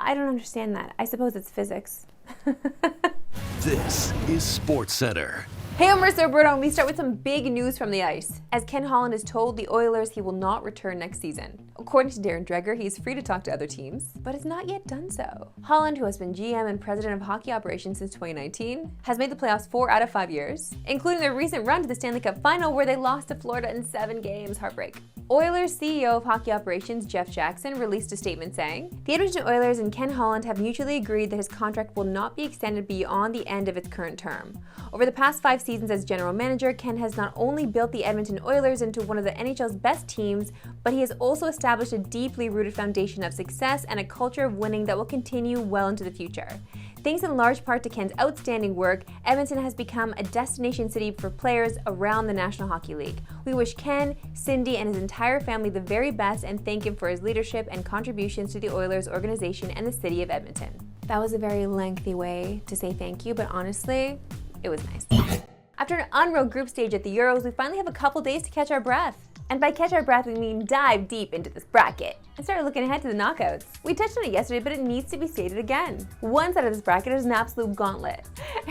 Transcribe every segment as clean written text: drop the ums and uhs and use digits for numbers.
I don't understand that. I suppose it's physics. This is Sportscentre. Hey, I'm Marissa Roberto, and we start with some big news from the ice. As Ken Holland has told the Oilers he will not return next season. According to Darren Dreger, he is free to talk to other teams, but has not yet done so. Holland, who has been GM and president of hockey operations since 2019, has made the playoffs 4 out of 5 years, including their recent run to the Stanley Cup Final where they lost to Florida in 7 games. Heartbreak. Oilers CEO of hockey operations Jeff Jackson released a statement saying, "The Edmonton Oilers and Ken Holland have mutually agreed that his contract will not be extended beyond the end of its current term. Over the past 5 seasons as general manager, Ken has not only built the Edmonton Oilers into one of the NHL's best teams, but he has also established a deeply rooted foundation of success and a culture of winning that will continue well into the future. Thanks in large part to Ken's outstanding work, Edmonton has become a destination city for players around the National Hockey League. We wish Ken, Cindy, and his entire family the very best and thank him for his leadership and contributions to the Oilers organization and the city of Edmonton." That was a very lengthy way to say thank you, but honestly, it was nice. After an unreal group stage at the Euros, we finally have a couple days to catch our breath. And by catch our breath, we mean dive deep into this bracket and start looking ahead to the knockouts. We touched on it yesterday, but it needs to be stated again. One side of this bracket is an absolute gauntlet,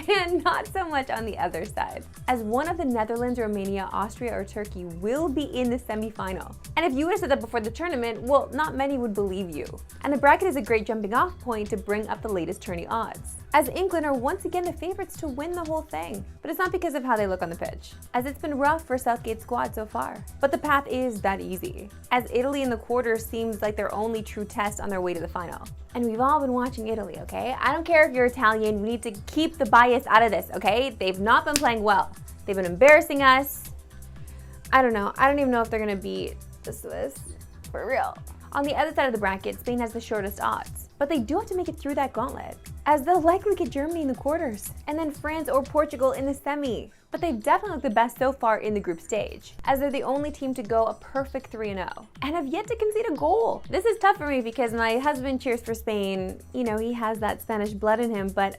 and not so much on the other side, as one of the Netherlands, Romania, Austria, or Turkey will be in the semi-final. And if you would have said that before the tournament, well, not many would believe you. And the bracket is a great jumping off point to bring up the latest tourney odds, as England are once again the favorites to win the whole thing. But it's not because of how they look on the pitch, as it's been rough for Southgate's squad so far. But the path is that easy, as Italy in the quarters seems like their only true test on their way to the final. And we've all been watching Italy, okay? I don't care if you're Italian, we need to keep the bias out of this, okay? They've not been playing well. They've been embarrassing us. I don't know. I don't even know if they're gonna beat the Swiss, for real. On the other side of the bracket, Spain has the shortest odds, but they do have to make it through that gauntlet, as they'll likely get Germany in the quarters, and then France or Portugal in the semi. But they've definitely looked the best so far in the group stage, as they're the only team to go a perfect 3-0, and have yet to concede a goal. This is tough for me because my husband cheers for Spain. You know, he has that Spanish blood in him, but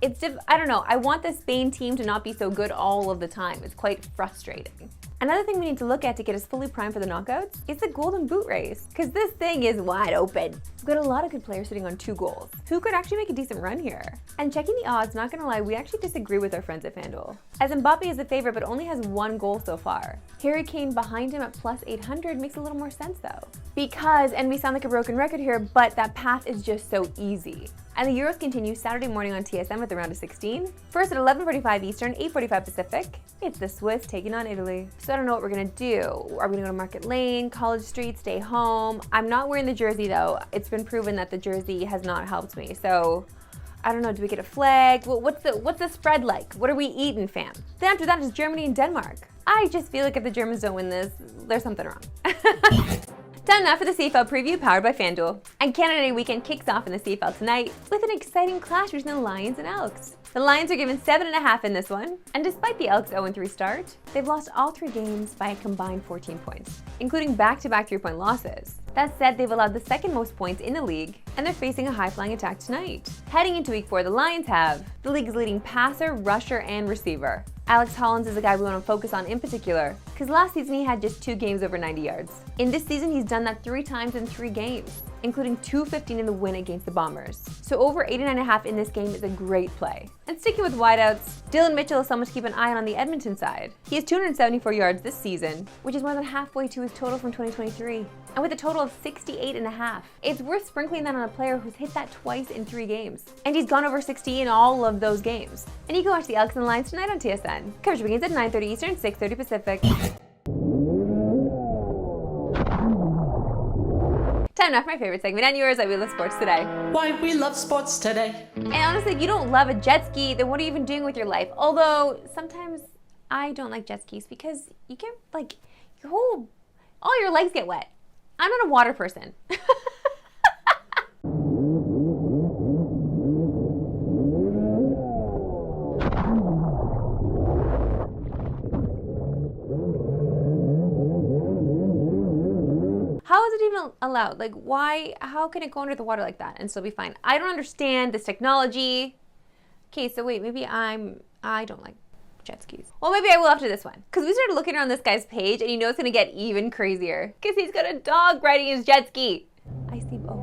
it's just, I don't know. I want the Spain team to not be so good all of the time. It's quite frustrating. Another thing we need to look at to get us fully primed for the knockouts is the Golden Boot race, because this thing is wide open. We've got a lot of good players sitting on 2 goals. Who could actually make a decent run here? And checking the odds, not gonna lie, we actually disagree with our friends at FanDuel, as Mbappe is the favorite but only has 1 goal so far. Harry Kane behind him at plus 800 makes a little more sense though. Because, and we sound like a broken record here, but that path is just so easy. And the Euros continue Saturday morning on TSN with the round of 16. First at 11:45 Eastern, 8:45 Pacific, it's the Swiss taking on Italy. So I don't know what we're gonna do. Are we gonna go to Market Lane, College Street, stay home? I'm not wearing the jersey though. It's been proven that the jersey has not helped me. So I don't know, do we get a flag? Well, what's the spread like? What are we eating, fam? Then after that is Germany and Denmark. I just feel like if the Germans don't win this, there's something wrong. Time now for the CFL preview powered by FanDuel. And Canada Day weekend kicks off in the CFL tonight with an exciting clash between the Lions and Elks. The Lions are given 7.5 in this one, and despite the Elks' 0-3 start, they've lost all 3 games by a combined 14 points, including back-to-back 3-point losses. That said, they've allowed the 2nd most points in the league, and they're facing a high-flying attack tonight. Heading into week 4, the Lions have the league's leading passer, rusher, and receiver. Alex Hollins is the guy we want to focus on in particular, because last season he had just 2 games over 90 yards. In this season, he's done that 3 times in 3 games, including 215 in the win against the Bombers. So over 89.5 in this game is a great play. And sticking with wideouts, Dylan Mitchell is someone to keep an eye on the Edmonton side. He has 274 yards this season, which is more than halfway to his total from 2023. And with a total of 68.5. It's worth sprinkling that on a player who's hit that twice in 3 games. And he's gone over 60 in all of those games. And you can watch the Elks and Lions tonight on TSN. Coverage begins at 9:30 Eastern, 6:30 Pacific. Time now for my favorite segment and yours, We Love Sports Today. Why we love sports today. And honestly, if you don't love a jet ski, then what are you even doing with your life? Although, sometimes I don't like jet skis because you get, like, all your legs get wet. I'm not a water person. How is it even allowed? Like, how can it go under the water like that and still be fine? I don't understand this technology. Okay, so wait, maybe I don't like jet skis. Well, maybe I will after this one. Because we started looking around this guy's page and you know it's gonna get even crazier. Because he's got a dog riding his jet ski. I see, oh.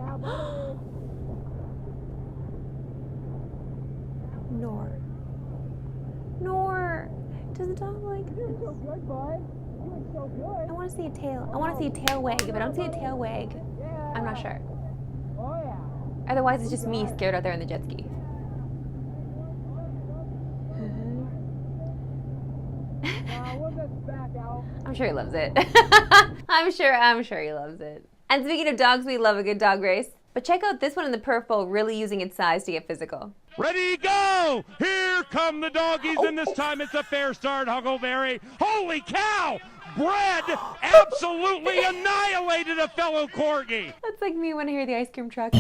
the dog like this? You're so good, bud. You were so good. I want to see a tail. I want to see a tail wag. If I don't see a tail wag, Yeah. I'm not sure. Oh, yeah. Otherwise, it's just me scared out there in the jet ski. We'll just back out. I'm sure he loves it. I'm sure he loves it. And speaking of dogs, we love a good dog race. But check out this one in the purple, really using its size to get physical. Ready, go! Here come the doggies, and this time it's a fair start, Huckleberry. Holy cow! Bread absolutely annihilated a fellow corgi. That's like me when I hear the ice cream truck.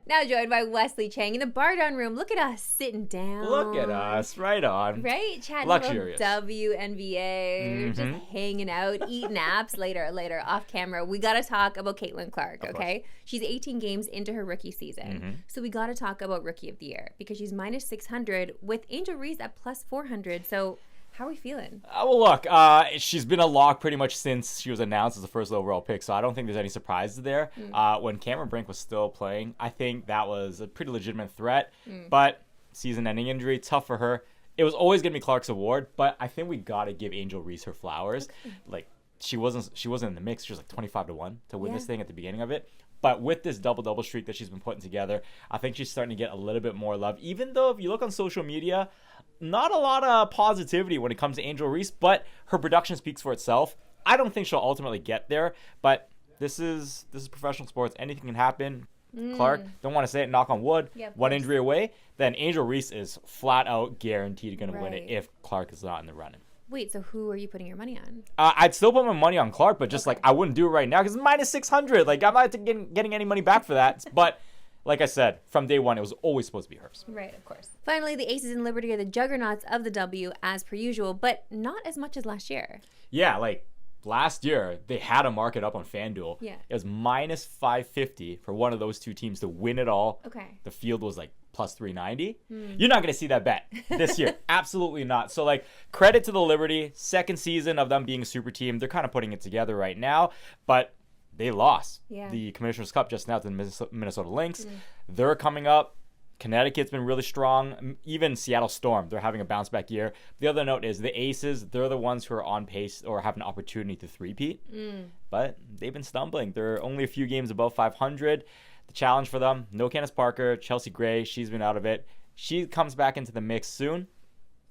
Now joined by Wesley Chang in the bar down room. Look at us sitting down. Look at us, right on. Right? Chatting Luxurious. about WNBA, just hanging out, eating apps later, off camera. We got to talk about Caitlin Clark, okay? She's 18 games into her rookie season. So we got to talk about Rookie of the Year because she's minus 600 with Angel Reese at plus 400. So how are we feeling? Well, look, she's been a lock pretty much since she was announced as the first overall pick, so I don't think there's any surprises there. When Cameron Brink was still playing, I think that was a pretty legitimate threat, but season-ending injury, tough for her. It was always going to be Clark's award, but I think we got to give Angel Reese her flowers. Like, she wasn't in the mix. She was like 25-1 to win this thing at the beginning of it. But with this double-double streak that she's been putting together, I think she's starting to get a little bit more love. Even though if you look on social media, not a lot of positivity when it comes to Angel Reese, but her production speaks for itself. I don't think she'll ultimately get there, but this is professional sports. Anything can happen. Clark, don't want to say it, knock on wood, one injury away, then Angel Reese is flat out guaranteed going to win it if Clark is not in the running. Wait, so who are you putting your money on? I'd still put my money on Clark, but just like I wouldn't do it right now because it's minus 600. Like I'm not getting any money back for that. But like I said, from day one, it was always supposed to be hers. Right, of course. Finally, the Aces and Liberty are the juggernauts of the W as per usual, but not as much as last year. Yeah, like last year, they had a market up on FanDuel. Yeah. It was minus 550 for one of those two teams to win it all. Okay. The field was like plus 390. You're not going to see that bet this year. Absolutely not. So, like, credit to the Liberty. Second season of them being a super team. They're kind of putting it together right now, but they lost the Commissioner's Cup just now to the Minnesota Lynx. They're coming up. Connecticut's been really strong. Even Seattle Storm, they're having a bounce back year. The other note is the Aces, they're the ones who are on pace or have an opportunity to three-peat. But they've been stumbling. They're only a few games above 500. The challenge for them, no Candace Parker, Chelsea Gray, she's been out of it. She comes back into the mix soon.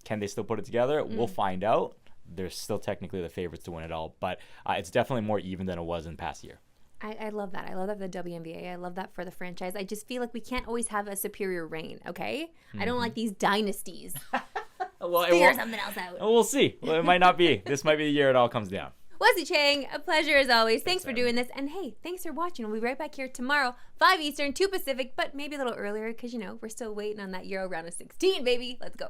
Can they still put it together? We'll find out. They're still technically the favorites to win it all, but it's definitely more even than it was in the past year. I love that. I love that for the WNBA. I love that for the franchise. I just feel like we can't always have a superior reign, okay? I don't like these dynasties. Figure something else out. We'll see. Well, it might not be. This might be the year it all comes down. Wesley Chang, a pleasure as always. Thanks for doing this. And hey, thanks for watching. We'll be right back here tomorrow, 5 Eastern, 2 Pacific, but maybe a little earlier because, you know, we're still waiting on that Euro round of 16, baby. Let's go.